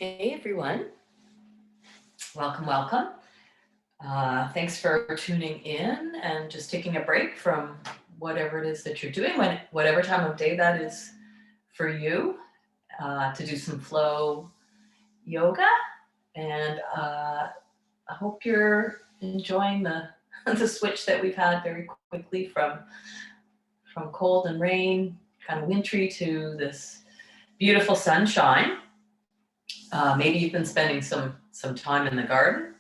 Hey everyone, welcome, welcome. Thanks for tuning in and just taking a break from whatever it is that you're doing, whatever time of day that is for you, to do some flow yoga. And I hope you're enjoying the the switch that we've had very quickly from cold and rain, kind of wintry, to this beautiful sunshine. Maybe you've been spending some time in the garden,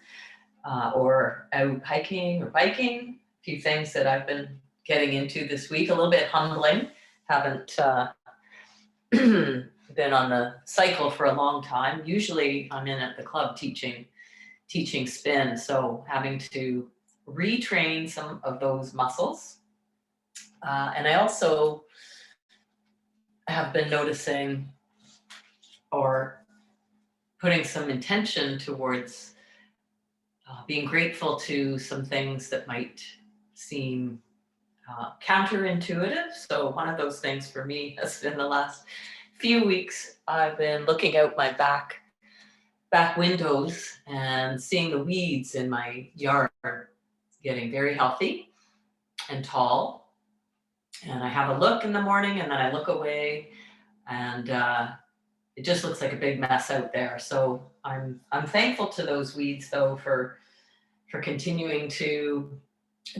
or out hiking or biking. A few things that I've been getting into this week, a little bit humbling. Haven't been on the cycle for a long time. Usually I'm in at the club teaching spin, so having to retrain some of those muscles. And I also have been noticing or putting some intention towards being grateful to some things that might seem counterintuitive. So one of those things for me has been the last few weeks, I've been looking out my back windows and seeing the weeds in my yard getting very healthy and tall. And I have a look in the morning and then I look away, and it just looks like a big mess out there. So I'm thankful to those weeds though for continuing to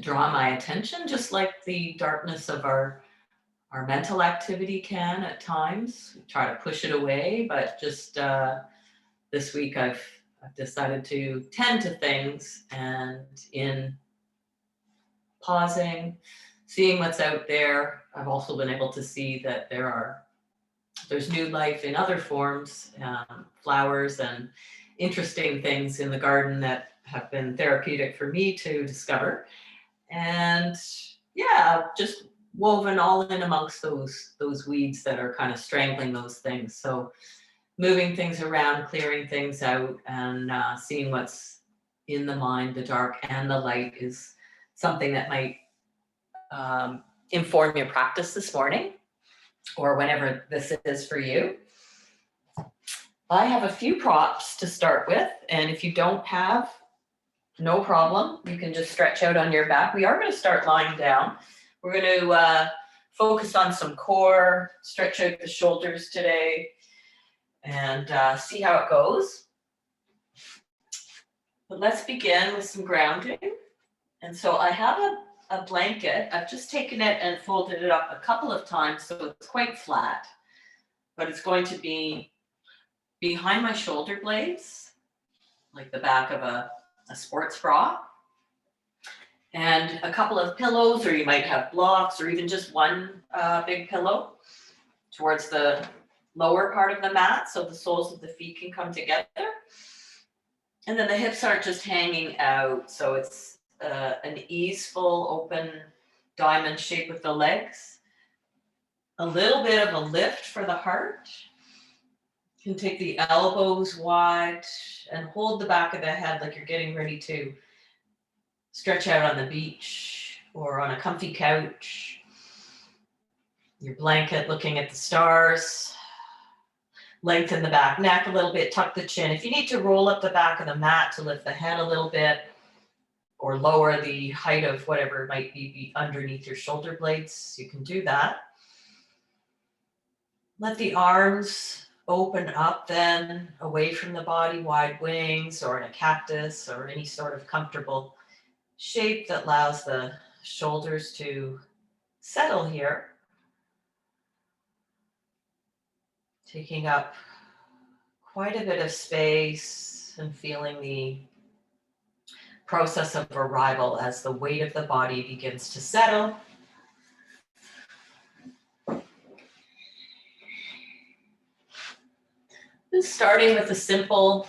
draw my attention, just like the darkness of our mental activity can at times. We try to push it away, but just this week I've decided to tend to things, and in pausing, seeing what's out there, I've also been able to see that there's new life in other forms, flowers and interesting things in the garden that have been therapeutic for me to discover. And yeah, just woven all in amongst those weeds that are kind of strangling those things. So moving things around, clearing things out, and seeing what's in the mind, the dark and the light, is something that might inform your practice this morning, or whenever this is for you. I have a few props to start with, and if you don't have, no problem. You can just stretch out on your back. We are going to start lying down. We're going to focus on some core, stretch out the shoulders today, and see how it goes. But let's begin with some grounding. And so I have a blanket. I've just taken it and folded it up a couple of times so it's quite flat, but it's going to be behind my shoulder blades, like the back of a sports bra, and a couple of pillows, or you might have blocks, or even just one big pillow towards the lower part of the mat so the soles of the feet can come together. And then the hips aren't just hanging out, so it's an easeful open diamond shape with the legs. A little bit of a lift for the heart. You can take the elbows wide and hold the back of the head like you're getting ready to stretch out on the beach or on a comfy couch. Your blanket looking at the stars. Lengthen the back neck a little bit, tuck the chin. If you need to roll up the back of the mat to lift the head a little bit, or lower the height of whatever might be underneath your shoulder blades, you can do that. Let the arms open up then away from the body, wide wings, or in a cactus, or any sort of comfortable shape that allows the shoulders to settle here. Taking up quite a bit of space and feeling the process of arrival as the weight of the body begins to settle. And starting with a simple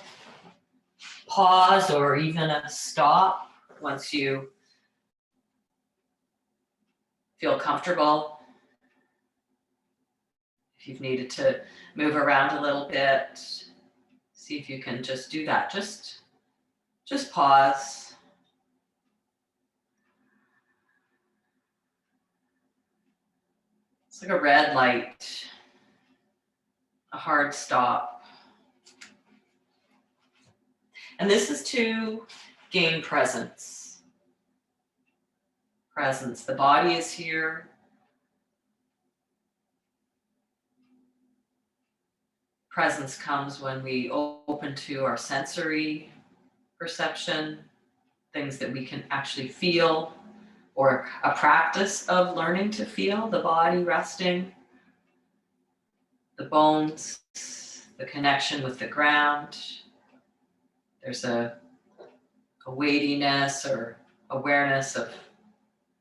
pause or even a stop once you feel comfortable. If you've needed to move around a little bit, see if you can just do that. Just pause. It's like a red light, a hard stop. And this is to gain presence. Presence. The body is here. Presence comes when we open to our sensory perception, things that we can actually feel, or a practice of learning to feel the body resting, the bones, the connection with the ground. There's a weightiness or awareness of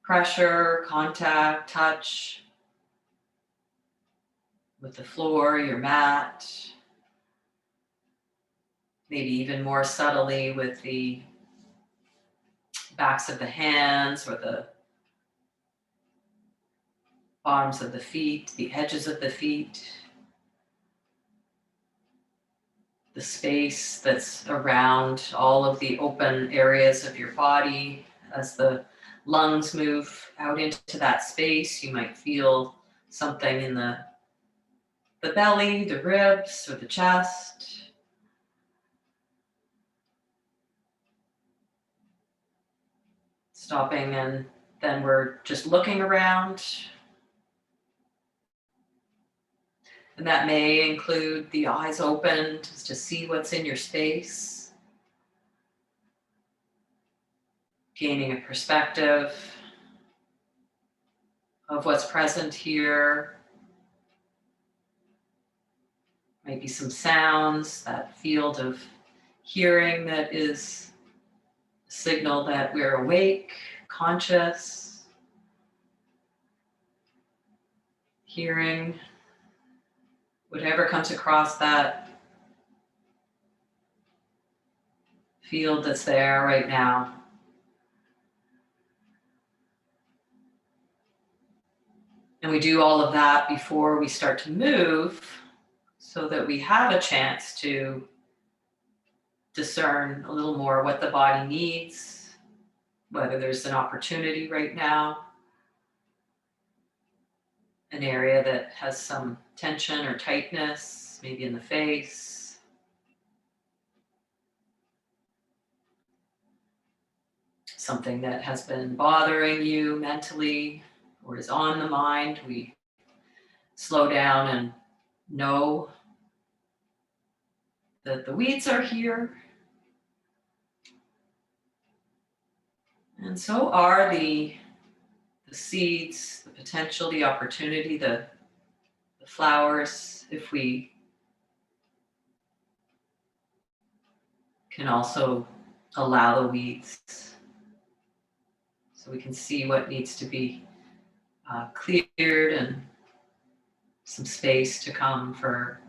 pressure, contact, touch with the floor, your mat, maybe even more subtly with the backs of the hands or the bottoms of the feet, the edges of the feet, the space that's around all of the open areas of your body. As the lungs move out into that space, you might feel something in the belly, the ribs, or the chest. Stopping, and then we're just looking around. And that may include the eyes open just to see what's in your space. Gaining a perspective of what's present here. Maybe some sounds, that field of hearing that is a signal that we're awake, conscious, hearing, whatever comes across that field that's there right now. And we do all of that before we start to move, so that we have a chance to discern a little more what the body needs, whether there's an opportunity right now, an area that has some tension or tightness, maybe in the face. Something that has been bothering you mentally or is on the mind. We slow down and know that the weeds are here. And so are the seeds, the potential, the opportunity, the flowers, if we can also allow the weeds, so we can see what needs to be cleared and some space to come for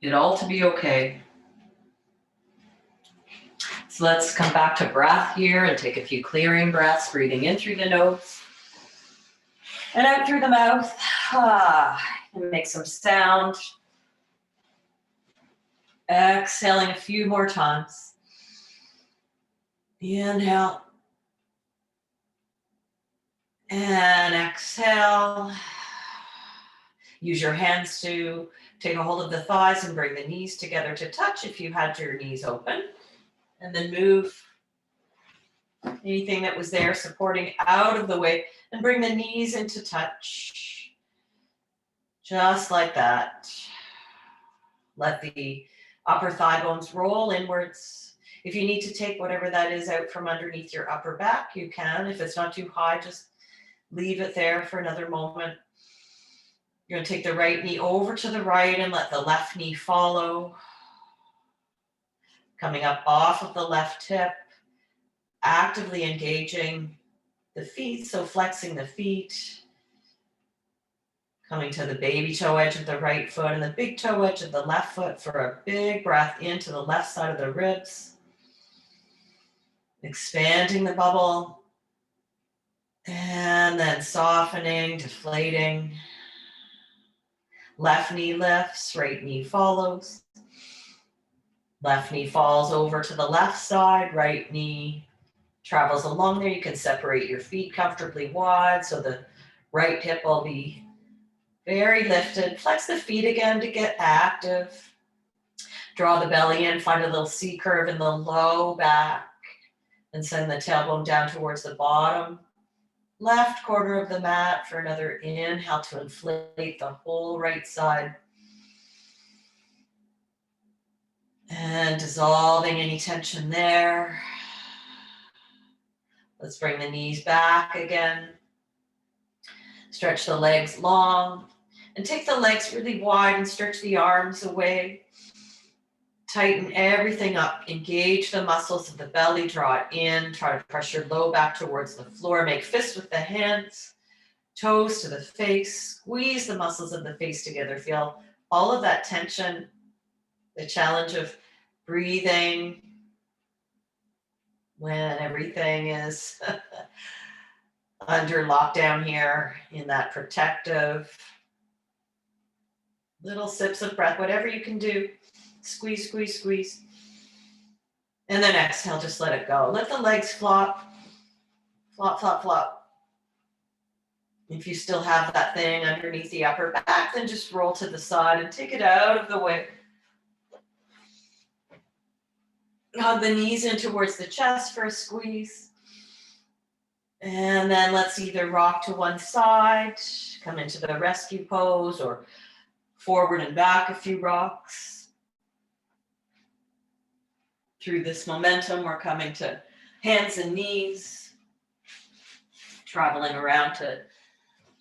it all to be okay. So let's come back to breath here and take a few clearing breaths, breathing in through the nose and out through the mouth. And make some sound. Exhaling a few more times. Inhale. And exhale. Use your hands to take a hold of the thighs and bring the knees together to touch if you had your knees open. And then move anything that was there supporting out of the way and bring the knees into touch. Just like that. Let the upper thigh bones roll inwards. If you need to take whatever that is out from underneath your upper back, you can. If it's not too high, just leave it there for another moment. You're going to take the right knee over to the right and let the left knee follow. Coming up off of the left hip, actively engaging the feet, so flexing the feet. Coming to the baby toe edge of the right foot and the big toe edge of the left foot for a big breath into the left side of the ribs. Expanding the bubble. And then softening, deflating. Left knee lifts, right knee follows. Left knee falls over to the left side, right knee travels along there. You can separate your feet comfortably wide so the right hip will be very lifted. Flex the feet again to get active. Draw the belly in, find a little C curve in the low back, and send the tailbone down towards the bottom left corner of the mat for another inhale to inflate the whole right side. And dissolving any tension there. Let's bring the knees back again. Stretch the legs long and take the legs really wide and stretch the arms away. Tighten everything up. Engage the muscles of the belly. Draw it in. Try to press your low back towards the floor. Make fists with the hands. Toes to the face. Squeeze the muscles of the face together. Feel all of that tension. The challenge of breathing when everything is under lockdown here in that protective. Little sips of breath, whatever you can do. Squeeze, squeeze, squeeze. And then exhale, just let it go. Let the legs flop, flop, flop, flop. If you still have that thing underneath the upper back, then just roll to the side and take it out of the way. Hug the knees in towards the chest for a squeeze. And then let's either rock to one side, come into the rescue pose, or forward and back a few rocks. Through this momentum, we're coming to hands and knees, traveling around to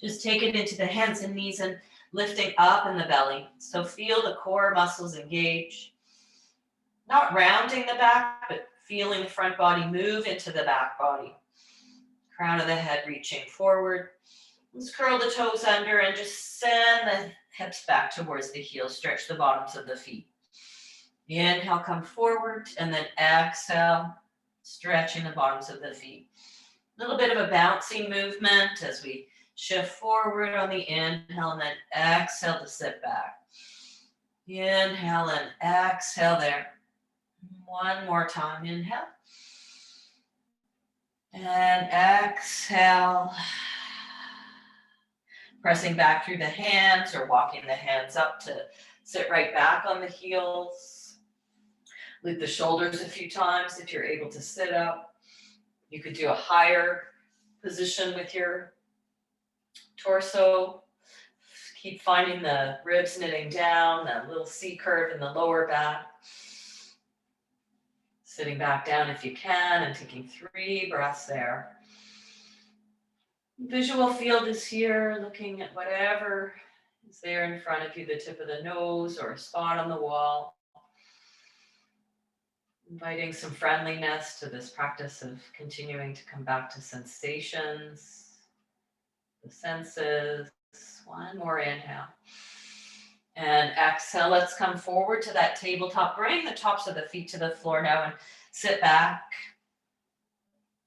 just take it into the hands and knees and lifting up in the belly. So feel the core muscles engage. Not rounding the back, but feeling the front body move into the back body. Crown of the head reaching forward. Let's curl the toes under and just send the hips back towards the heels. Stretch the bottoms of the feet. Inhale, come forward, and then exhale, stretching the bottoms of the feet. A little bit of a bouncing movement as we shift forward on the inhale, and then exhale to sit back. Inhale and exhale there. One more time, inhale. And exhale. Pressing back through the hands or walking the hands up to sit right back on the heels. Loop the shoulders a few times if you're able to sit up. You could do a higher position with your torso. Keep finding the ribs knitting down, that little C curve in the lower back. Sitting back down if you can and taking 3 breaths there. Visual field is here, looking at whatever is there in front of you, the tip of the nose or a spot on the wall. Inviting some friendliness to this practice of continuing to come back to sensations, the senses. One more inhale. And exhale, let's come forward to that tabletop. Bring the tops of the feet to the floor now and sit back.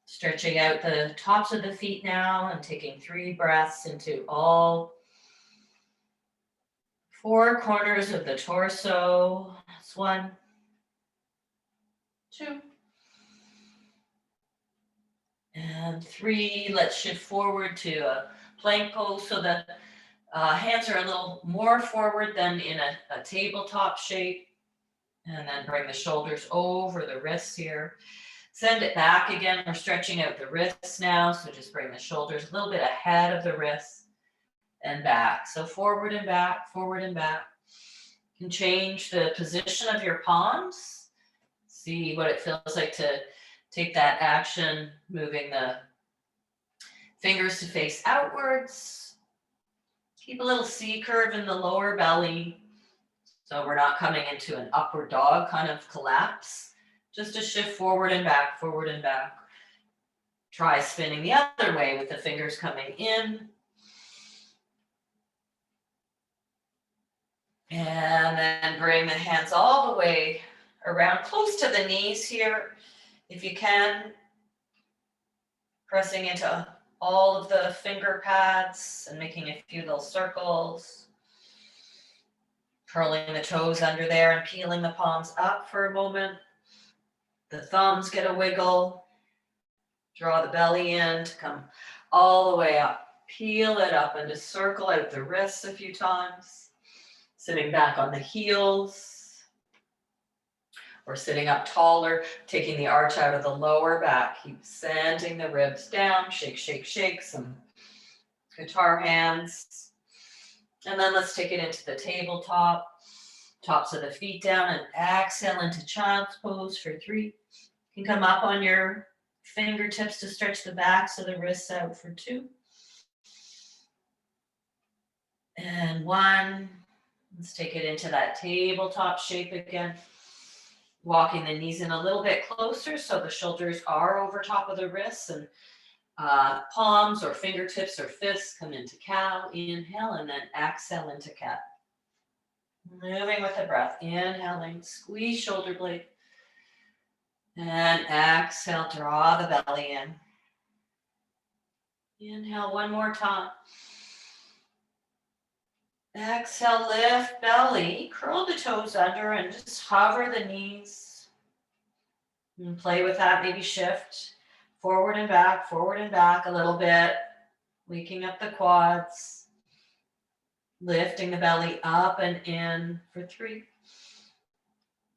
Stretching out the tops of the feet now and taking 3 breaths into all 4 corners of the torso. That's 1, 2, and 3. Let's shift forward to a plank pose so the hands are a little more forward than in a tabletop shape. And then bring the shoulders over the wrists here. Send it back again. We're stretching out the wrists now. So just bring the shoulders a little bit ahead of the wrists and back. So forward and back, forward and back. You can change the position of your palms. See what it feels like to take that action, moving the fingers to face outwards. Keep a little C curve in the lower belly. So we're not coming into an upward dog kind of collapse. Just a shift forward and back, forward and back. Try spinning the other way with the fingers coming in. And then bring the hands all the way around close to the knees here. If you can, pressing into all of the finger pads and making a few little circles. Curling the toes under there and peeling the palms up for a moment. The thumbs get a wiggle. Draw the belly in to come all the way up. Peel it up and just circle out the wrists a few times. Sitting back on the heels. or sitting up taller, taking the arch out of the lower back. Keep sending the ribs down. Shake, shake, shake. Some guitar hands. And then let's take it into the tabletop. Tops of the feet down and exhale into child's pose for 3. You can come up on your fingertips to stretch the backs of the wrists out for 2. And 1. Let's take it into that tabletop shape again. Walking the knees in a little bit closer so the shoulders are over top of the wrists, and palms or fingertips or fists come into cow. Inhale and then exhale into cat. Moving with the breath. Inhaling, squeeze shoulder blade. And exhale, draw the belly in. Inhale one more time. Exhale, lift belly, curl the toes under and just hover the knees. And play with that, maybe shift forward and back a little bit. Waking up the quads. Lifting the belly up and in for 3,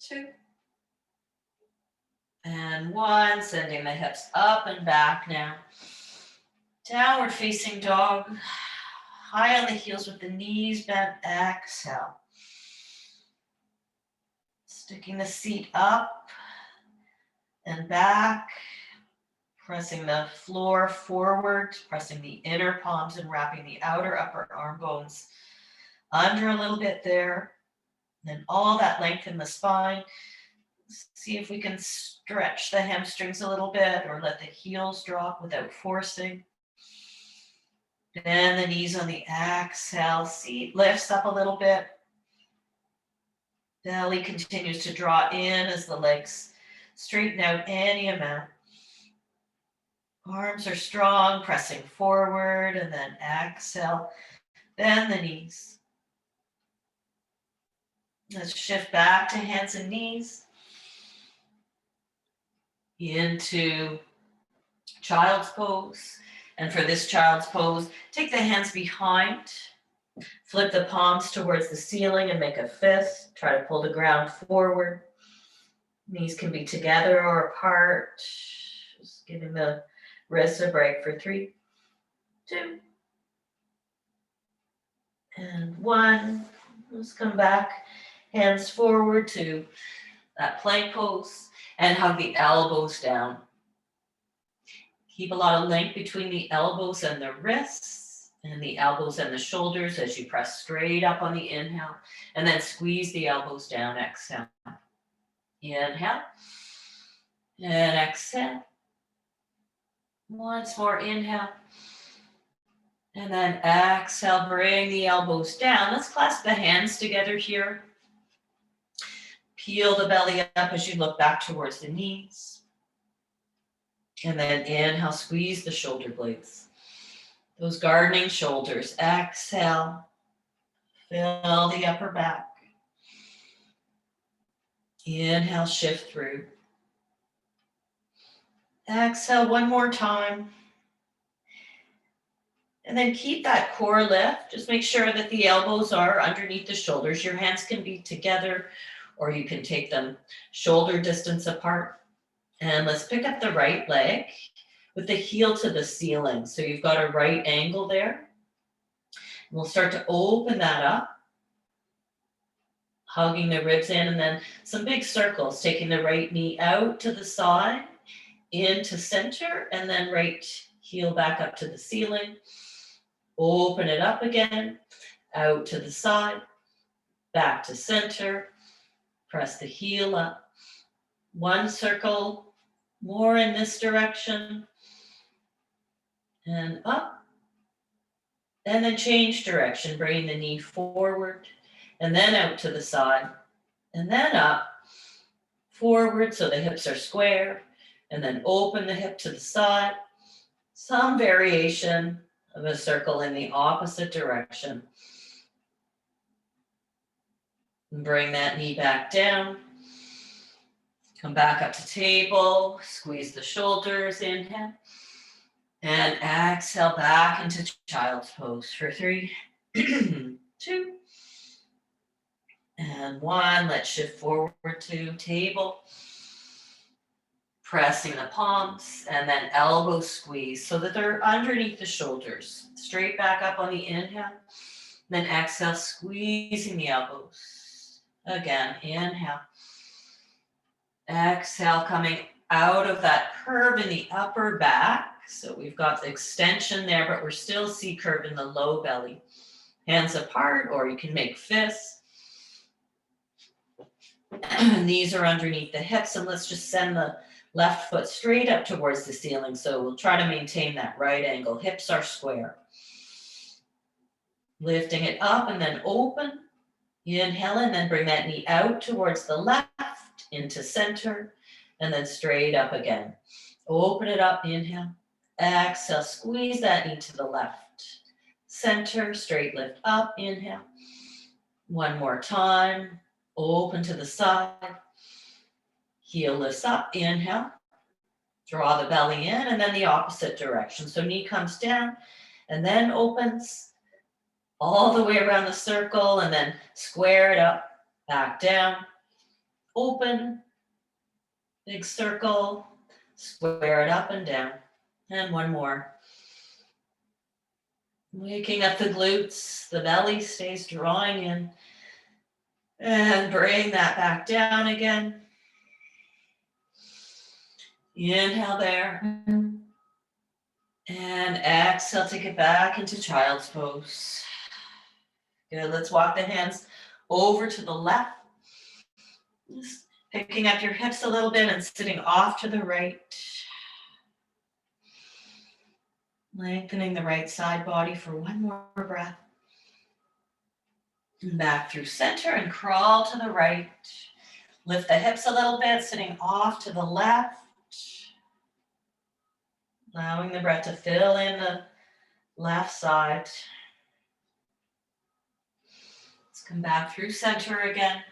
2, and 1. Sending the hips up and back now. Downward facing dog. High on the heels with the knees bent. Exhale. Sticking the seat up and back. Pressing the floor forward. Pressing the inner palms and wrapping the outer upper arm bones under a little bit there. Then all that length in the spine. See if we can stretch the hamstrings a little bit or let the heels drop without forcing. Bend the knees on the exhale. Seat lifts up a little bit. Belly continues to draw in as the legs straighten out any amount. Arms are strong, pressing forward, and then exhale. Bend the knees. Let's shift back to hands and knees. Into child's pose. And for this child's pose, take the hands behind, flip the palms towards the ceiling and make a fist. Try to pull the ground forward. Knees can be together or apart. Just giving the wrists a break for 3, 2, and 1. Let's come back, hands forward to that plank pose and hug the elbows down. Keep a lot of length between the elbows and the wrists and the elbows and the shoulders as you press straight up on the inhale, and then squeeze the elbows down. Exhale. Inhale and exhale. Once more, inhale. And then exhale, bring the elbows down. Let's clasp the hands together here. Peel the belly up as you look back towards the knees. And then inhale, squeeze the shoulder blades. Those gardening shoulders. Exhale, fill the upper back. Inhale, shift through. Exhale one more time. And then keep that core lift. Just make sure that the elbows are underneath the shoulders. Your hands can be together or you can take them shoulder distance apart. And let's pick up the right leg with the heel to the ceiling. So you've got a right angle there. We'll start to open that up, hugging the ribs in, and then some big circles, taking the right knee out to the side, into center, and then right heel back up to the ceiling. Open it up again, out to the side, back to center, press the heel up. One circle more in this direction, and up, and then change direction, bringing the knee forward, and then out to the side, and then up, forward so the hips are square, and then open the hip to the side. Some variation of a circle in the opposite direction. And bring that knee back down. Come back up to table, squeeze the shoulders, inhale. And exhale back into child's pose for 3, 2, And one, let's shift forward to table. Pressing the palms and then elbow squeeze so that they're underneath the shoulders. Straight back up on the inhale. Then exhale, squeezing the elbows. Again, inhale. Exhale, coming out of that curve in the upper back. So we've got the extension there, but we're still C curve in the low belly. Hands apart, or you can make fists. Knees are underneath the hips, and let's just send the left foot straight up towards the ceiling. So we'll try to maintain that right angle. Hips are square. Lifting it up and then open. Inhale and then bring that knee out towards the left into center and then straight up again. Open it up, inhale. Exhale, squeeze that knee to the left. Center, straight lift up, inhale. One more time. Open to the side. Heel lifts up, inhale. Draw the belly in and then the opposite direction. So knee comes down and then opens all the way around the circle and then square it up, back down, open, big circle, square it up and down. And one more. Waking up the glutes, the belly stays drawing in. And bring that back down again. Inhale there. And exhale, take it back into child's pose. Good, let's walk the hands over to the left. Just picking up your hips a little bit and sitting off to the right. Lengthening the right side body for one more breath. And back through center and crawl to the right. Lift the hips a little bit, sitting off to the left. Allowing the breath to fill in the left side. Let's come back through center again.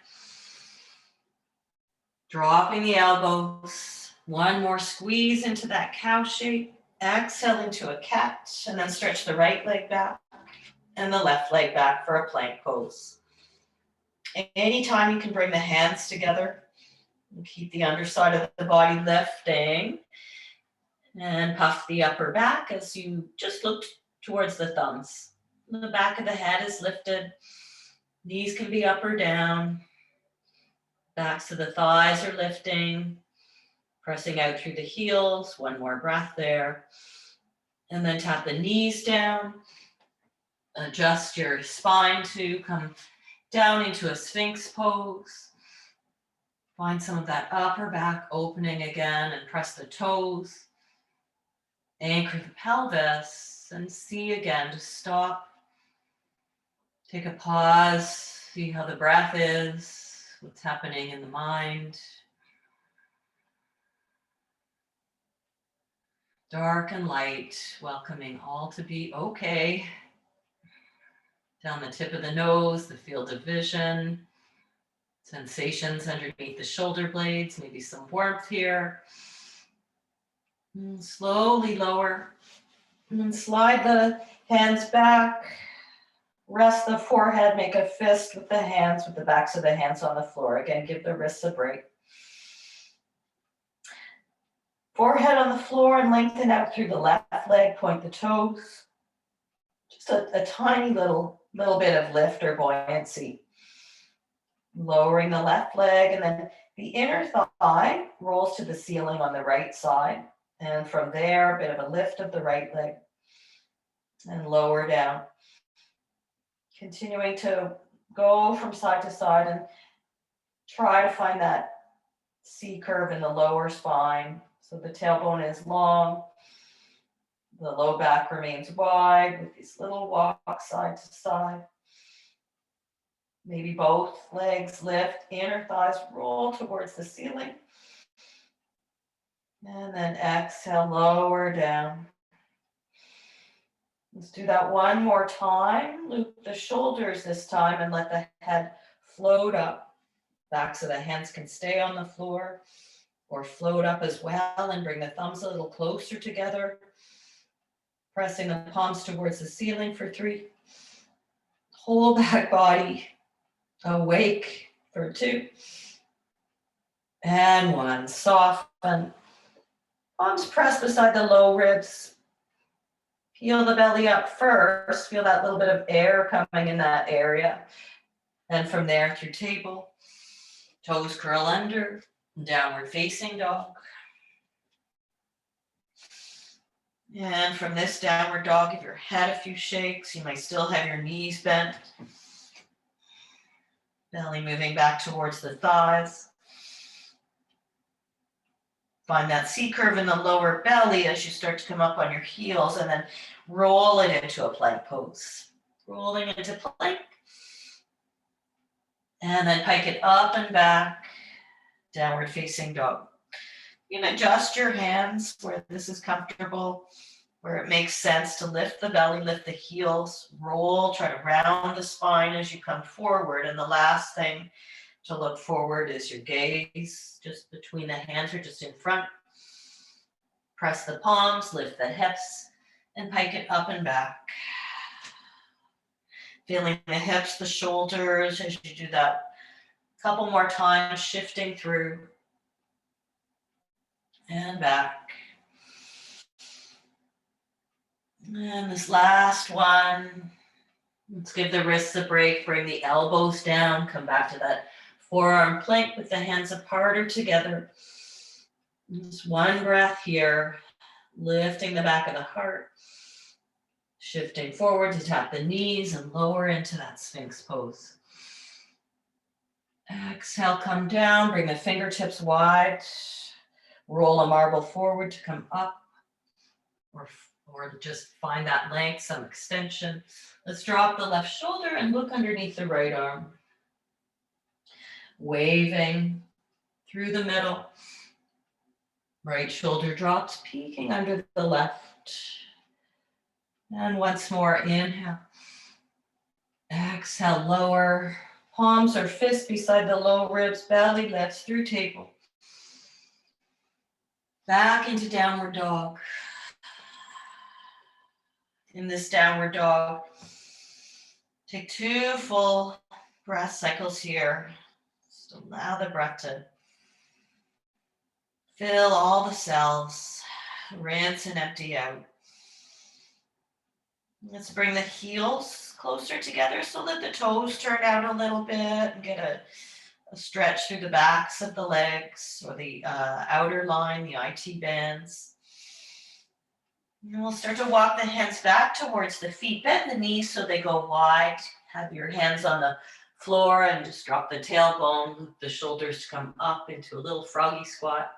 Dropping the elbows. One more squeeze into that cow shape. Exhale into a cat and then stretch the right leg back and the left leg back for a plank pose. Anytime you can bring the hands together and keep the underside of the body lifting and puff the upper back as you just look towards the thumbs. The back of the head is lifted. Knees can be up or down. Backs of the thighs are lifting. Pressing out through the heels. One more breath there. And then tap the knees down. Adjust your spine to come down into a Sphinx pose. Find some of that upper back opening again and press the toes. Anchor the pelvis and see again to stop. Take a pause. See how the breath is. What's happening in the mind. Dark and light, welcoming all to be okay. Down the tip of the nose, the field of vision. Sensations underneath the shoulder blades, maybe some warmth here. And slowly lower. And then slide the hands back. Rest the forehead, make a fist with the hands, with the backs of the hands on the floor. Again, give the wrists a break. Forehead on the floor and lengthen out through the left leg, point the toes. Just a tiny little bit of lift or buoyancy. Lowering the left leg and then the inner thigh rolls to the ceiling on the right side. And from there, a bit of a lift of the right leg and lower down. Continuing to go from side to side and try to find that C curve in the lower spine. So the tailbone is long, the low back remains wide with these little walks side to side. Maybe both legs lift, inner thighs roll towards the ceiling. And then exhale, lower down. Let's do that one more time. Loop the shoulders this time and let the head float up. Backs of the hands can stay on the floor or float up as well and bring the thumbs a little closer together. Pressing the palms towards the ceiling for 3. Whole back body Awake for 2. And 1. Soften. Palms pressed beside the low ribs. Peel the belly up first. Feel that little bit of air coming in that area. And from there through table. Toes curl under. Downward facing dog. And from this downward dog, give your head a few shakes. You might still have your knees bent. Belly moving back towards the thighs. Find that C curve in the lower belly as you start to come up on your heels, and then roll it into a plank pose. Rolling into plank. And then pike it up and back. Downward facing dog. You can adjust your hands where this is comfortable, where it makes sense to lift the belly, lift the heels, roll, try to round the spine as you come forward. And the last thing to look forward is your gaze, just between the hands or just in front. Press the palms, lift the hips, and pike it up and back. Feeling the hips, the shoulders as you do that. A couple more times, shifting through and back. And this last one, let's give the wrists a break, bring the elbows down, come back to that forearm plank with the hands apart or together. Just one breath here, lifting the back of the heart, shifting forward to tap the knees and lower into that Sphinx pose. Exhale, come down, bring the fingertips wide, roll a marble forward to come up, or just find that length, some extension. Let's drop the left shoulder and look underneath the right arm. Waving through the middle. Right shoulder drops, peeking under the left. And once more, inhale. Exhale, lower. Palms or fists beside the low ribs, belly lifts through table. Back into downward dog. In this downward dog, take 2 full breath cycles here. Just allow the breath to fill all the cells. Rinse and empty out. Let's bring the heels closer together so that the toes turn out a little bit and get a stretch through the backs of the legs or the outer line, the IT bands. And we'll start to walk the hands back towards the feet. Bend the knees so they go wide. Have your hands on the floor and just drop the tailbone. Loop the shoulders to come up into a little froggy squat.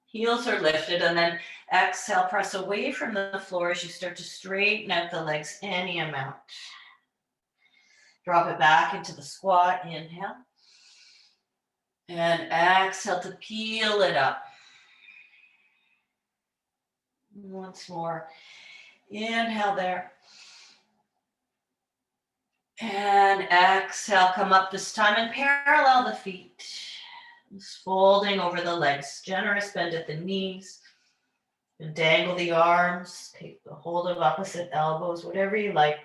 Heels are lifted, and then exhale, press away from the floor as you start to straighten out the legs any amount. Drop it back into the squat. Inhale. And exhale to peel it up. Once more. Inhale there. And exhale, come up this time and parallel the feet. Just folding over the legs. Generous bend at the knees. And dangle the arms. Take the hold of opposite elbows, whatever you like.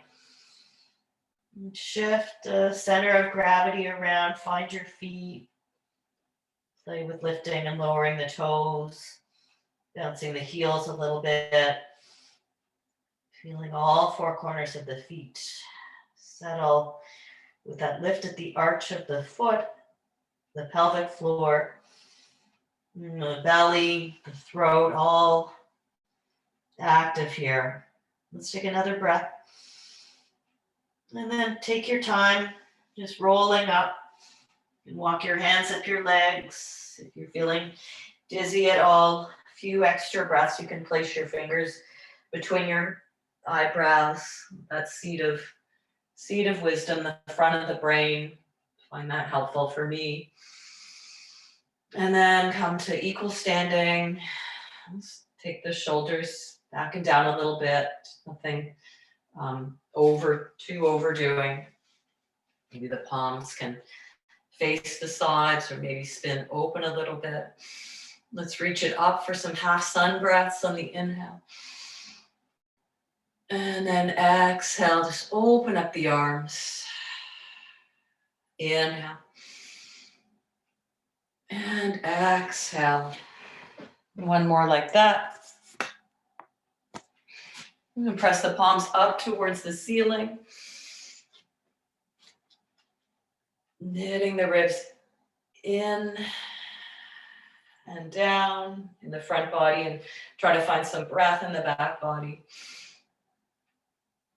And shift the center of gravity around. Find your feet. Play with lifting and lowering the toes. Bouncing the heels a little bit. Feeling all 4 corners of the feet. Settle with that lift at the arch of the foot, the pelvic floor, the belly, the throat, all active here. Let's take another breath. And then take your time, just rolling up. You can walk your hands up your legs. If you're feeling dizzy at all, a few extra breaths. You can place your fingers between your eyebrows, that seat of wisdom, the front of the brain. I find that helpful for me. And then come to equal standing. Let's take the shoulders back and down a little bit. Nothing too overdoing. Maybe the palms can face the sides or maybe spin open a little bit. Let's reach it up for some half sun breaths on the inhale. And then exhale, just open up the arms. Inhale. And exhale. One more like that. And press the palms up towards the ceiling. Knitting the ribs in and down in the front body, and try to find some breath in the back body.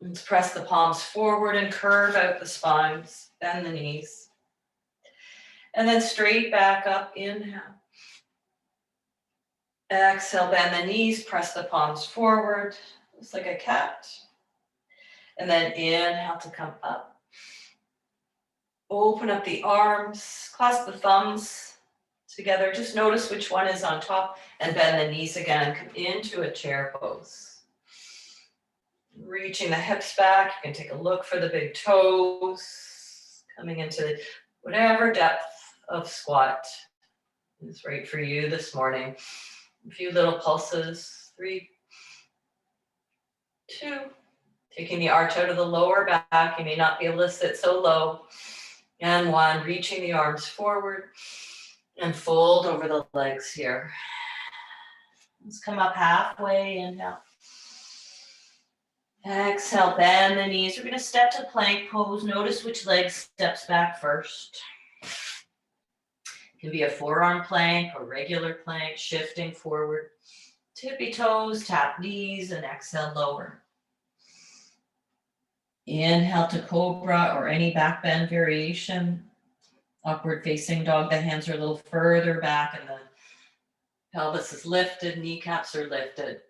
Let's press the palms forward and curve out the spines, bend the knees. And then straight back up, inhale. Exhale, bend the knees, press the palms forward, just like a cat. And then inhale to come up. Open up the arms, clasp the thumbs together. Just notice which one is on top and bend the knees again and come into a chair pose. Reaching the hips back, you can take a look for the big toes. Coming into whatever depth of squat is right for you this morning. A few little pulses, 3, 2. Taking the arch out of the lower back, you may not be able to sit so low. And 1, reaching the arms forward and fold over the legs here. Let's come up halfway, inhale. Exhale, bend the knees. We're going to step to plank pose. Notice which leg steps back first. It can be a forearm plank or regular plank, shifting forward. Tippy toes, tap knees, and exhale, lower. Inhale to cobra or any back bend variation. Upward facing dog, the hands are a little further back and the pelvis is lifted, kneecaps are lifted.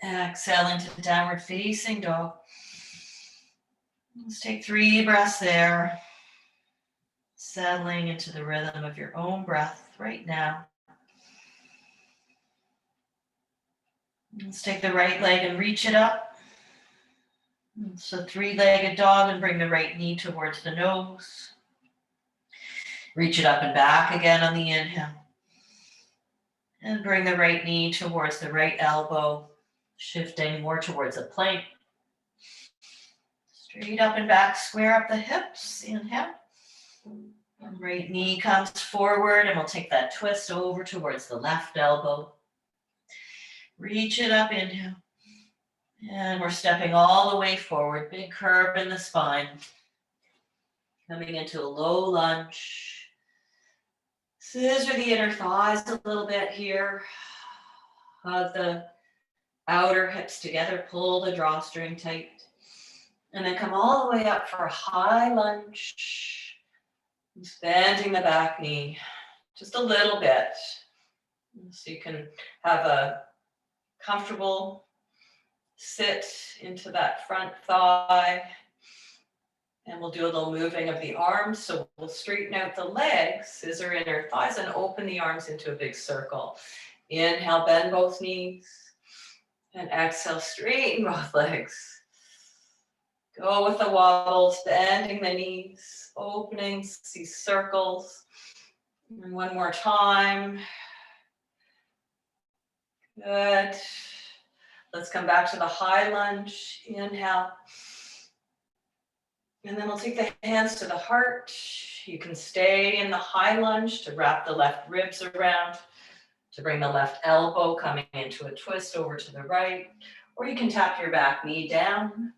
Exhale into downward facing dog. Let's take 3 breaths there. Settling into the rhythm of your own breath right now. Let's take the right leg and reach it up. So 3-legged dog, and bring the right knee towards the nose. Reach it up and back again on the inhale. And bring the right knee towards the right elbow, shifting more towards a plank. Straight up and back, square up the hips, inhale. And right knee comes forward, and we'll take that twist over towards the left elbow. Reach it up, inhale. And we're stepping all the way forward, big curve in the spine. Coming into a low lunge. Scissor the inner thighs a little bit here. Hug the outer hips together, pull the drawstring tight. And then come all the way up for a high lunge. Just bending the back knee just a little bit. So you can have a comfortable sit into that front thigh. And we'll do a little moving of the arms. So we'll straighten out the legs, scissor inner thighs, and open the arms into a big circle. Inhale, bend both knees. And exhale, straighten both legs. Go with the wobbles, bending the knees, opening, see circles. And one more time. Good. Let's come back to the high lunge. Inhale. And then we'll take the hands to the heart. You can stay in the high lunge to wrap the left ribs around, to bring the left elbow coming into a twist over to the right, or you can tap your back knee down.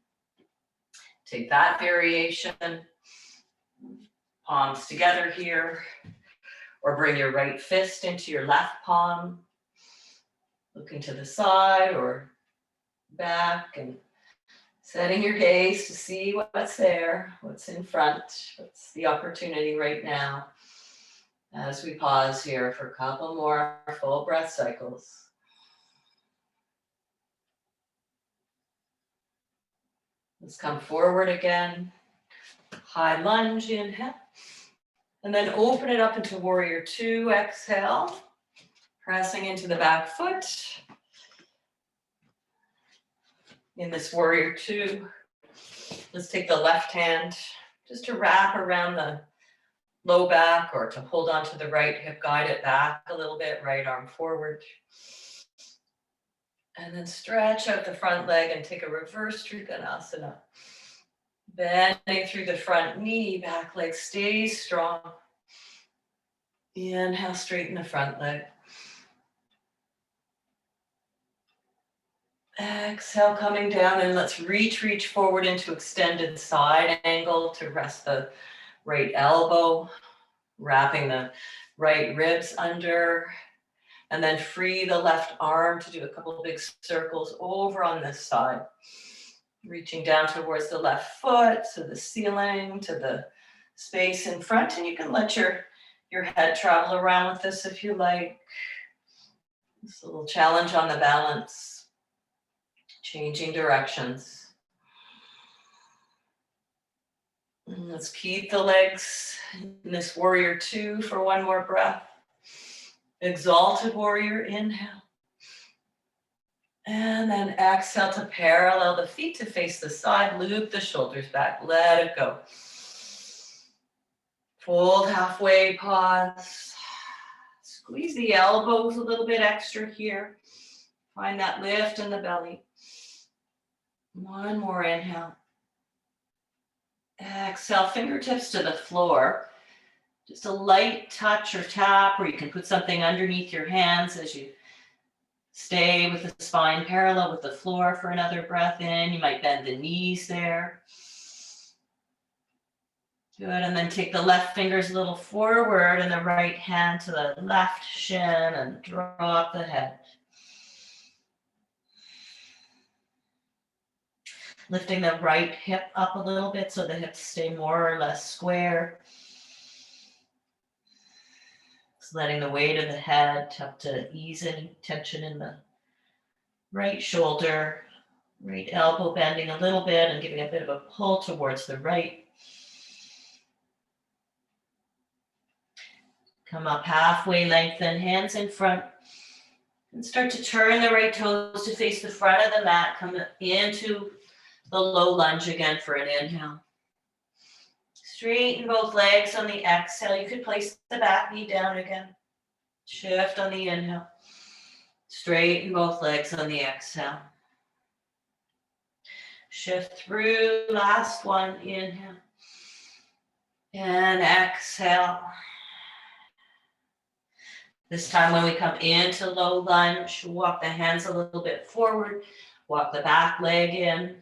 Take that variation. Palms together here, or bring your right fist into your left palm. Looking to the side or back and setting your gaze to see what's there, what's in front, what's the opportunity right now. As we pause here for a couple more full breath cycles. Let's come forward again. High lunge, inhale. And then open it up into warrior 2, exhale. Pressing into the back foot. In this warrior 2, let's take the left hand just to wrap around the low back or to hold on to the right hip, guide it back a little bit, right arm forward. And then stretch out the front leg and take a reverse Trikonasana. Bending through the front knee, back leg stays strong. Inhale, straighten the front leg. Exhale, coming down, and let's reach forward into extended side angle to rest the right elbow, wrapping the right ribs under, and then free the left arm to do a couple of big circles over on this side. Reaching down towards the left foot, to the ceiling, to the space in front, and you can let your head travel around with this if you like. It's a little challenge on the balance. Changing directions. And let's keep the legs in this warrior 2 for one more breath. Exalted warrior, inhale. And then exhale to parallel the feet to face the side, loop the shoulders back, let it go. Fold halfway, pause. Squeeze the elbows a little bit extra here. Find that lift in the belly. One more inhale. Exhale, fingertips to the floor. Just a light touch or tap, or you can put something underneath your hands as you stay with the spine parallel with the floor for another breath in. You might bend the knees there. Good, and then take the left fingers a little forward and the right hand to the left shin and drop the head. Lifting the right hip up a little bit so the hips stay more or less square. Just letting the weight of the head help to ease any tension in the right shoulder, right elbow bending a little bit and giving a bit of a pull towards the right. Come up halfway, lengthen, hands in front. And start to turn the right toes to face the front of the mat. Come into the low lunge again for an inhale. Straighten both legs on the exhale. You could place the back knee down again. Shift on the inhale. Straighten both legs on the exhale. Shift through, last one, inhale. And exhale. This time when we come into low lunge, walk the hands a little bit forward. Walk the back leg in.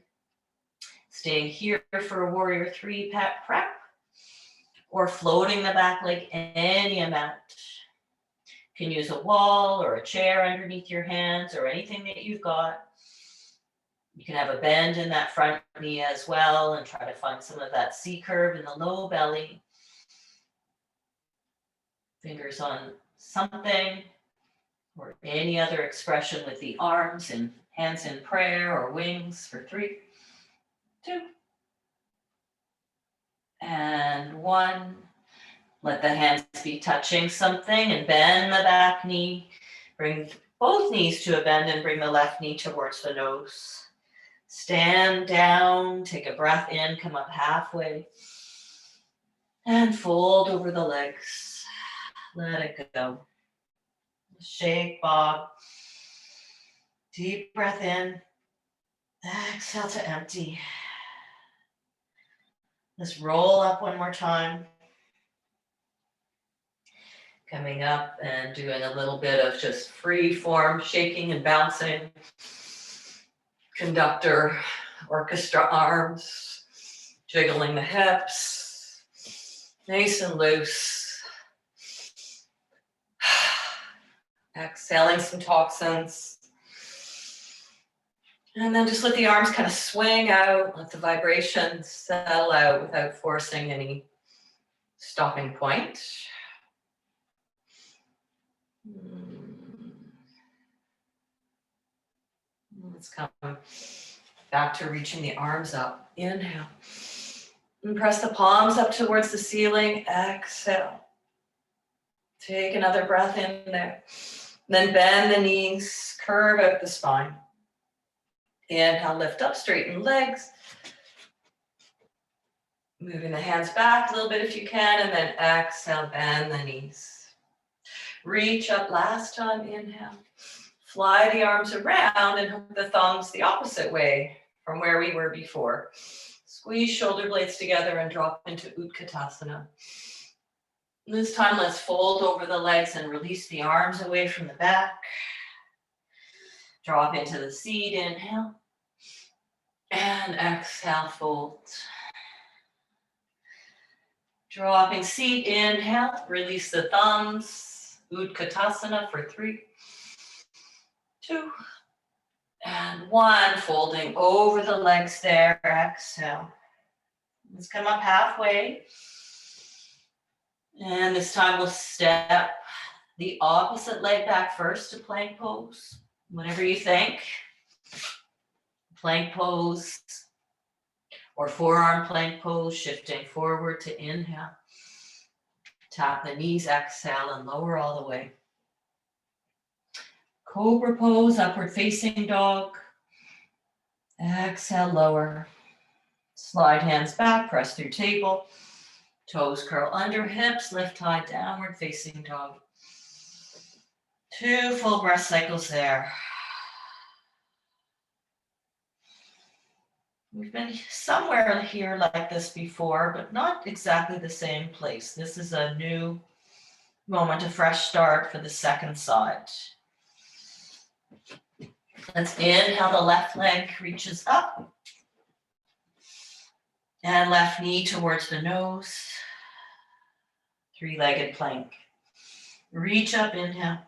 Staying here for a warrior 3 prep. Or floating the back leg any amount. You can use a wall or a chair underneath your hands or anything that you've got. You can have a bend in that front knee as well and try to find some of that C curve in the low belly. Fingers on something or any other expression with the arms and hands in prayer or wings for 3, 2, and 1. Let the hands be touching something and bend the back knee. Bring both knees to a bend and bring the left knee towards the nose. Stand down, take a breath in, come up halfway. And fold over the legs. Let it go. Shake, bob. Deep breath in. Exhale to empty. Let's roll up one more time. Coming up and doing a little bit of just free form, shaking and bouncing. Conductor, orchestra arms, jiggling the hips. Nice and loose. Exhaling some toxins. And then just let the arms kind of swing out, let the vibration settle out without forcing any stopping point. Let's come back to reaching the arms up. Inhale. And press the palms up towards the ceiling. Exhale. Take another breath in there. Then bend the knees, curve out the spine. Inhale, lift up, straighten legs. Moving the hands back a little bit if you can, and then exhale, bend the knees. Reach up last time, inhale. Fly the arms around and hook the thumbs the opposite way from where we were before. Squeeze shoulder blades together and drop into Utkatasana. This time, let's fold over the legs and release the arms away from the back. Drop into the seat, inhale. And exhale, fold. Dropping seat, inhale. Release the thumbs. Utkatasana for 3, 2, and 1. Folding over the legs there. Exhale. Let's come up halfway. And this time we'll step the opposite leg back first to plank pose. Whatever you think. Plank pose or forearm plank pose, shifting forward to inhale. Tap the knees, exhale, and lower all the way. Cobra pose, upward facing dog. Exhale, lower. Slide hands back, press through table. Toes curl under hips, lift high, downward facing dog. 2 full breath cycles there. We've been somewhere here like this before, but not exactly the same place. This is a new moment, a fresh start for the second side. Let's inhale, the left leg reaches up. And left knee towards the nose. 3-legged plank. Reach up, inhale.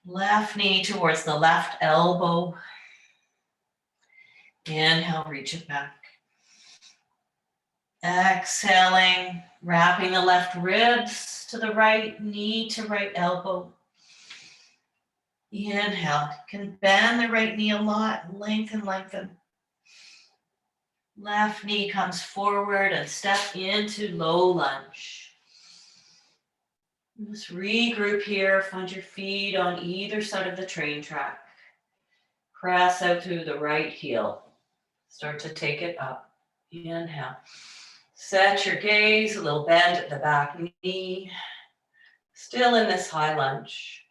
Left knee towards the left elbow. Inhale, reach it back. Exhaling, wrapping the left ribs to the right knee to right elbow. Inhale, can bend the right knee a lot, lengthen, lengthen. Left knee comes forward and step into low lunge. Just regroup here, find your feet on either side of the train track. Press out through the right heel. Start to take it up. Inhale. Set your gaze, a little bend at the back knee. Still in this high lunge.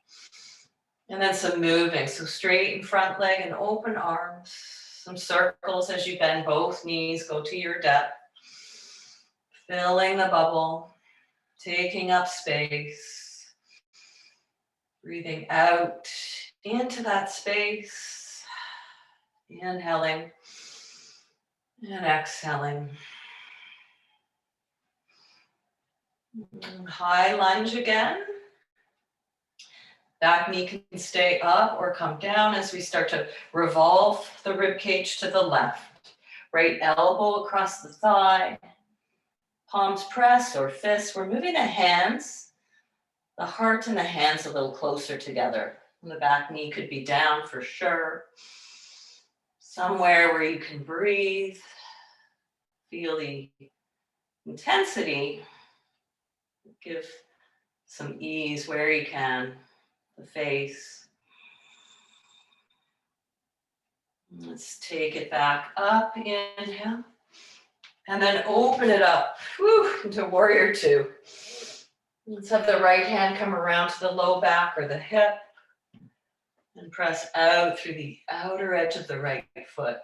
And then some moving. So straighten front leg and open arms. Some circles as you bend both knees. Go to your depth. Filling the bubble. Taking up space. Breathing out into that space. Inhaling. And exhaling. High lunge again. Back knee can stay up or come down as we start to revolve the rib cage to the left. Right elbow across the thigh. Palms pressed or fists. We're moving the hands, the heart and the hands a little closer together. The back knee could be down for sure. Somewhere where you can breathe. Feel the intensity. Give some ease where you can. The face. Let's take it back up. Inhale. And then open it up into warrior 2. Let's have the right hand come around to the low back or the hip. And press out through the outer edge of the right foot.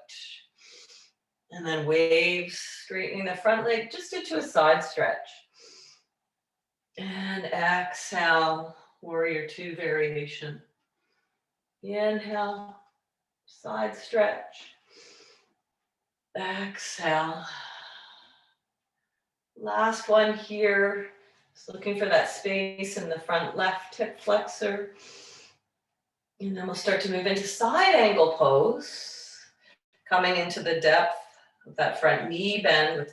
And then waves, straightening the front leg just into a side stretch. And exhale, warrior 2 variation. Inhale, side stretch. Exhale. Last one here. Just looking for that space in the front left hip flexor. And then we'll start to move into side angle pose. Coming into the depth of that front knee bend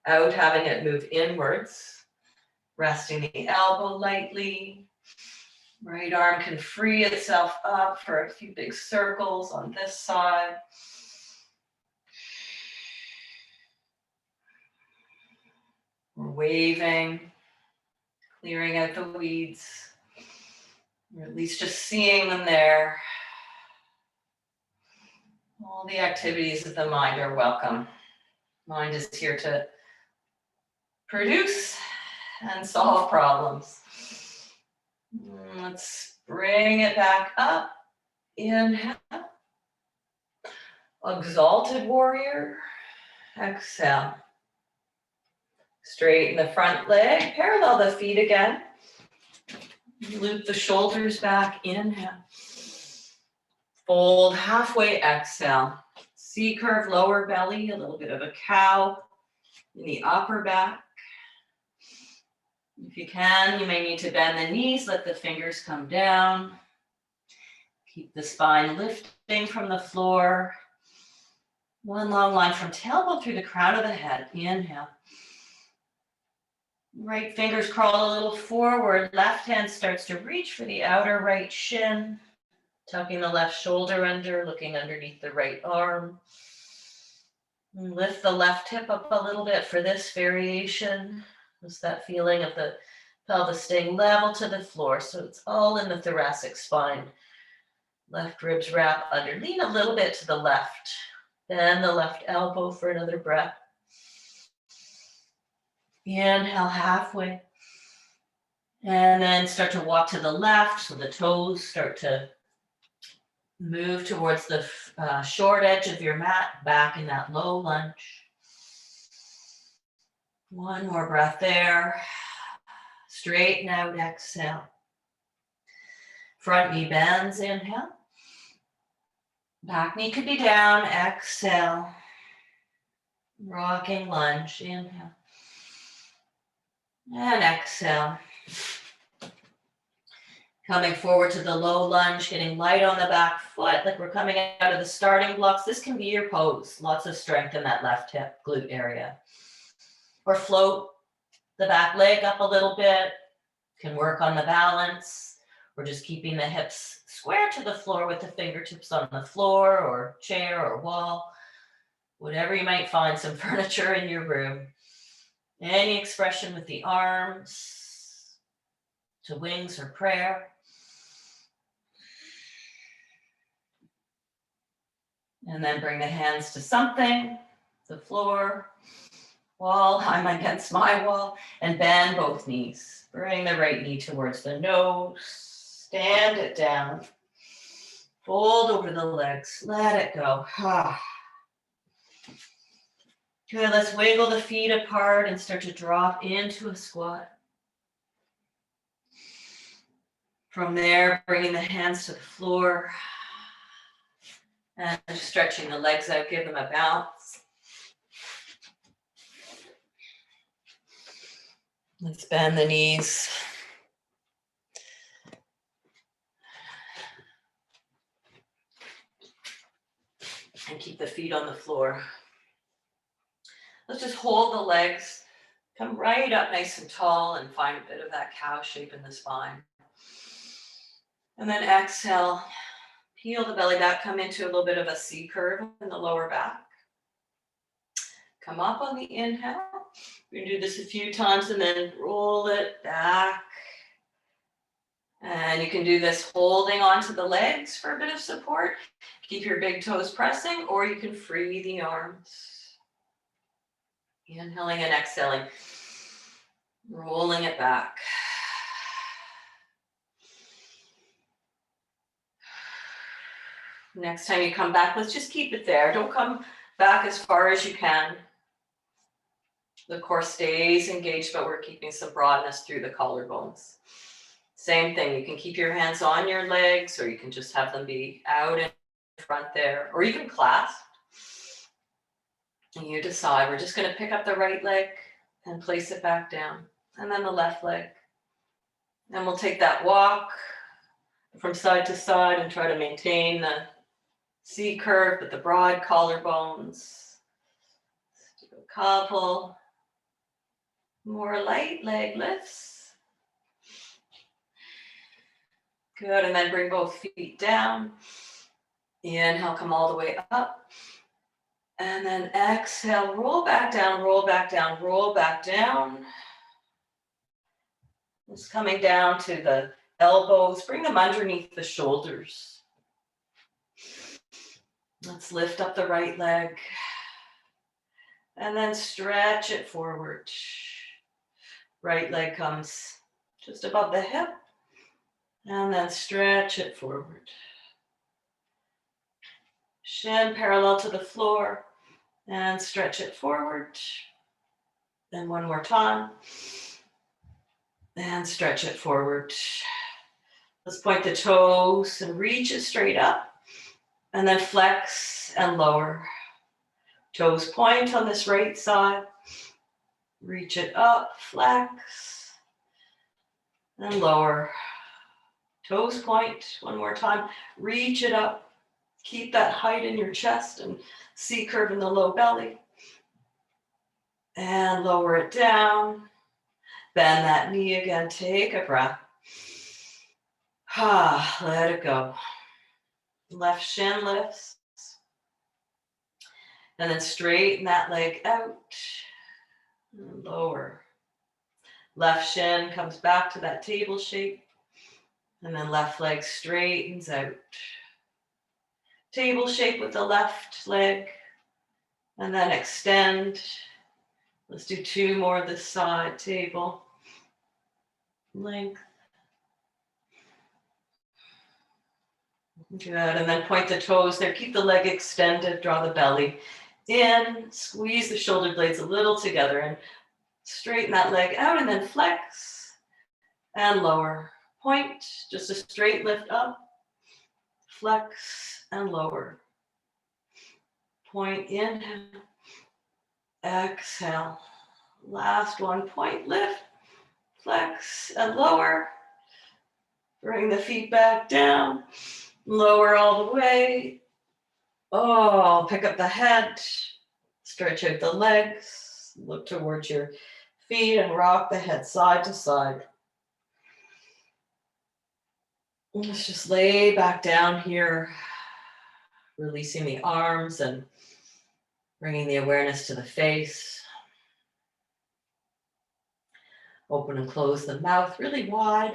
without having it move inwards. Resting the elbow lightly. Right arm can free itself up for a few big circles on this side. We're waving, clearing out the weeds, or at least just seeing them there. All the activities of the mind are welcome. Mind is here to produce and solve problems. Let's bring it back up. Inhale. Exalted warrior. Exhale. Straighten the front leg, parallel the feet again. Loop the shoulders back, inhale. Fold halfway, exhale. C-curve, lower belly, a little bit of a cow in the upper back. If you can, you may need to bend the knees, let the fingers come down. Keep the spine lifting from the floor. One long line from tailbone through the crown of the head. Inhale. Right fingers crawl a little forward. Left hand starts to reach for the outer right shin. Tucking the left shoulder under, looking underneath the right arm. And lift the left hip up a little bit for this variation. Just that feeling of the pelvis staying level to the floor. So it's all in the thoracic spine. Left ribs wrap under. Lean a little bit to the left. Bend the left elbow for another breath. Inhale halfway. And then start to walk to the left. So the toes start to move towards the short edge of your mat, back in that low lunge. One more breath there. Straighten out, exhale. Front knee bends, inhale. Back knee could be down, exhale. Rocking lunge, inhale. And exhale. Coming forward to the low lunge, getting light on the back foot, like we're coming out of the starting blocks. This can be your pose. Lots of strength in that left hip glute area. Or float the back leg up a little bit. Can work on the balance. Or just keeping the hips square to the floor with the fingertips on the floor or chair or wall. Whatever you might find, some furniture in your room. Any expression with the arms to wings or prayer. And then bring the hands to something, the floor, wall, I'm against my wall, and bend both knees. Bring the right knee towards the nose, stand it down, fold over the legs, let it go. Good, let's wiggle the feet apart and start to drop into a squat. From there, bringing the hands to the floor. And just stretching the legs out, give them a bounce. Let's bend the knees. And keep the feet on the floor. Let's just hold the legs. Come right up nice and tall and find a bit of that cow shape in the spine. And then exhale. Peel the belly back, come into a little bit of a C curve in the lower back. Come up on the inhale. We're gonna do this a few times and then roll it back. And you can do this holding onto the legs for a bit of support. Keep your big toes pressing, or you can free the arms. Inhaling and exhaling. Rolling it back. Next time you come back, let's just keep it there. Don't come back as far as you can. The core stays engaged, but we're keeping some broadness through the collarbones. Same thing, you can keep your hands on your legs, or you can just have them be out in front there, or you can clasp. And you decide, we're just gonna pick up the right leg and place it back down, and then the left leg. And we'll take that walk from side to side and try to maintain the C curve with the broad collarbones. Let's do a couple more light leg lifts. Good, and then bring both feet down. Inhale, come all the way up. And then exhale, roll back down, roll back down, roll back down. Just coming down to the elbows, bring them underneath the shoulders. Let's lift up the right leg and then stretch it forward. Right leg comes just above the hip and then stretch it forward. Shin parallel to the floor And stretch it forward. Then one more time. And stretch it forward. Let's point the toes and reach it straight up. And then flex and lower. Toes point on this right side. Reach it up, flex, and lower. Toes point, one more time. Reach it up. Keep that height in your chest and C curve in the low belly. And lower it down. Bend that knee again. Take a breath. Let it go. Left shin lifts. And then straighten that leg out. And lower. Left shin comes back to that table shape. And then left leg straightens out. Table shape with the left leg. And then extend. Let's do 2 more this side. Table. Length. Good. And then point the toes there. Keep the leg extended. Draw the belly in. Squeeze the shoulder blades a little together. And straighten that leg out. And then flex. And lower. Point. Just a straight lift up. Flex and lower. Point, inhale. Exhale. Last one. Point, lift. Flex and lower. Bring the feet back down. Lower all the way. Oh, pick up the head. Stretch out the legs. Look towards your feet and rock the head side to side. Let's just lay back down here, releasing the arms and bringing the awareness to the face. Open and close the mouth really wide.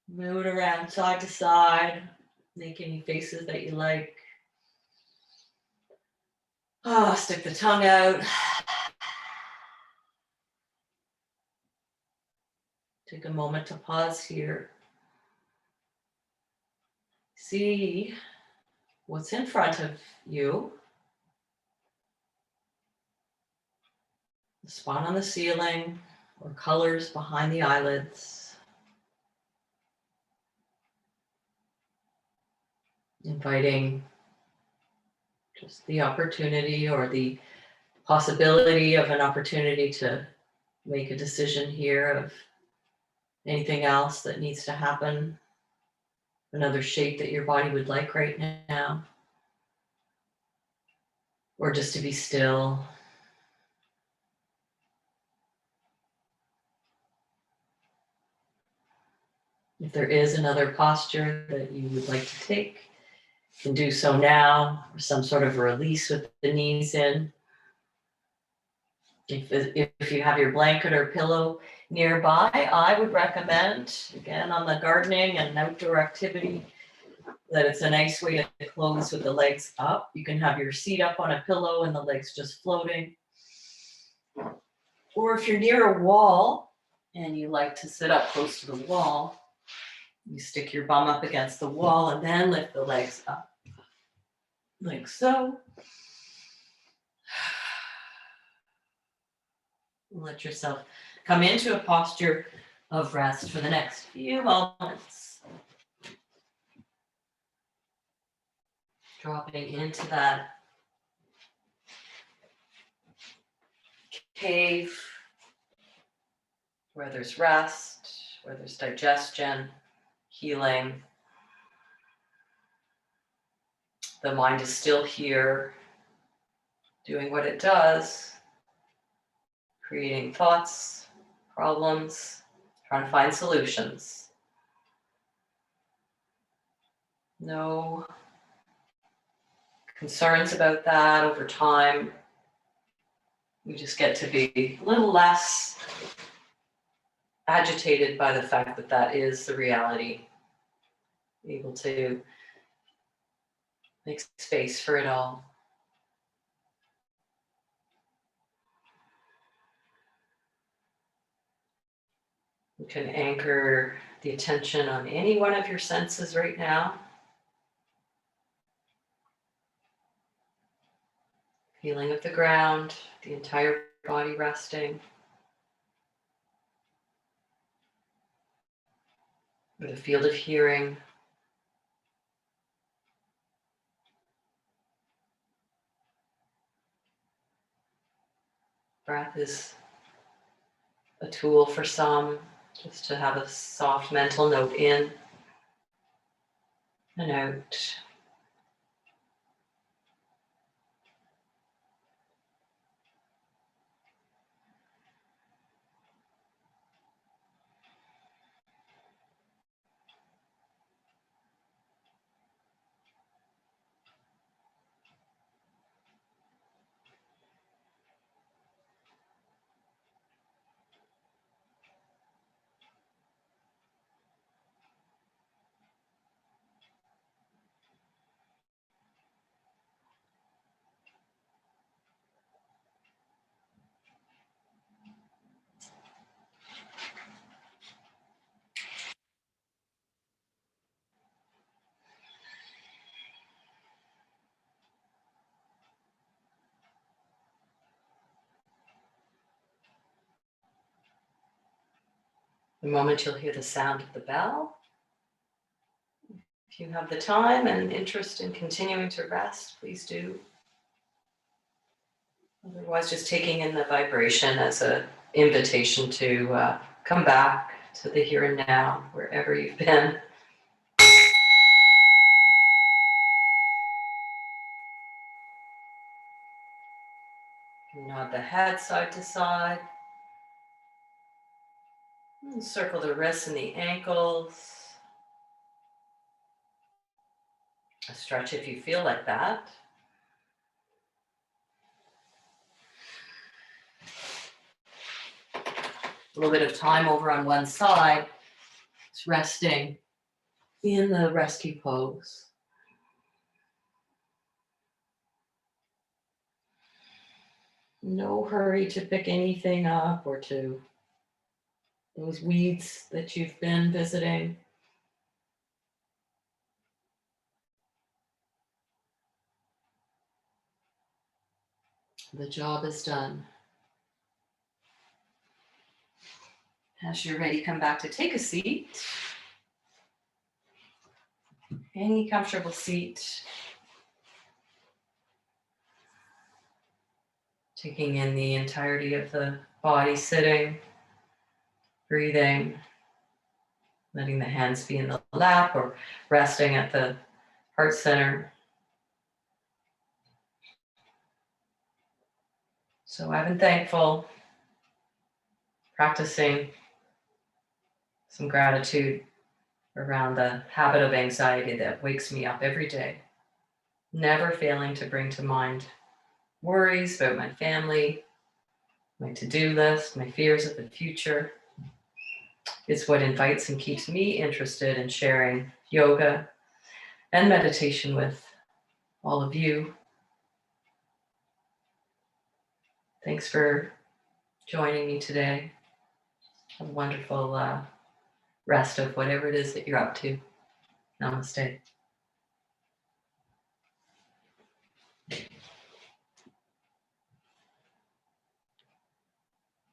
Move it around side to side. Make any faces that you like. Stick the tongue out. Take a moment to pause here. See what's in front of you. The spot on the ceiling or colors behind the eyelids. Inviting just the opportunity or the possibility of an opportunity to make a decision here of anything else that needs to happen. Another shape that your body would like right now. Or just to be still. If there is another posture that you would like to take, you can do so now, or some sort of release with the knees in. If you have your blanket or pillow nearby, I would recommend, again, on the gardening and outdoor activity, that it's a nice way to close with the legs up. You can have your seat up on a pillow and the legs just floating. Or if you're near a wall and you like to sit up close to the wall, you stick your bum up against the wall and then lift the legs up. Like so. Let yourself come into a posture of rest for the next few moments. Dropping into that cave where there's rest, where there's digestion, healing. The mind is still here, doing what it does, creating thoughts, problems, trying to find solutions. No concerns about that over time. We just get to be a little less agitated by the fact that that is the reality. Able to make space for it all. You can anchor the attention on any one of your senses right now. Feeling of the ground, the entire body resting. With a field of hearing. Breath is a tool for some, just to have a soft mental note in and out. The moment you'll hear the sound of the bell. If you have the time and interest in continuing to rest, please do. Otherwise, just taking in the vibration as an invitation to come back to the here and now, wherever you've been. Nod the head side to side. And circle the wrists and the ankles. A stretch if you feel like that. A little bit of time over on one side. It's resting in the rescue pose. No hurry to pick anything up or to those weeds that you've been visiting. The job is done. As you're ready, come back to take a seat. Any comfortable seat. Taking in the entirety of the body, sitting, breathing, letting the hands be in the lap or resting at the heart center. So I've been thankful, practicing some gratitude around the habit of anxiety that wakes me up every day, never failing to bring to mind worries about my family, my to-do list, my fears of the future. It's what invites and keeps me interested in sharing yoga and meditation with all of you. Thanks for joining me today. Have a wonderful rest of whatever it is that you're up to. Namaste.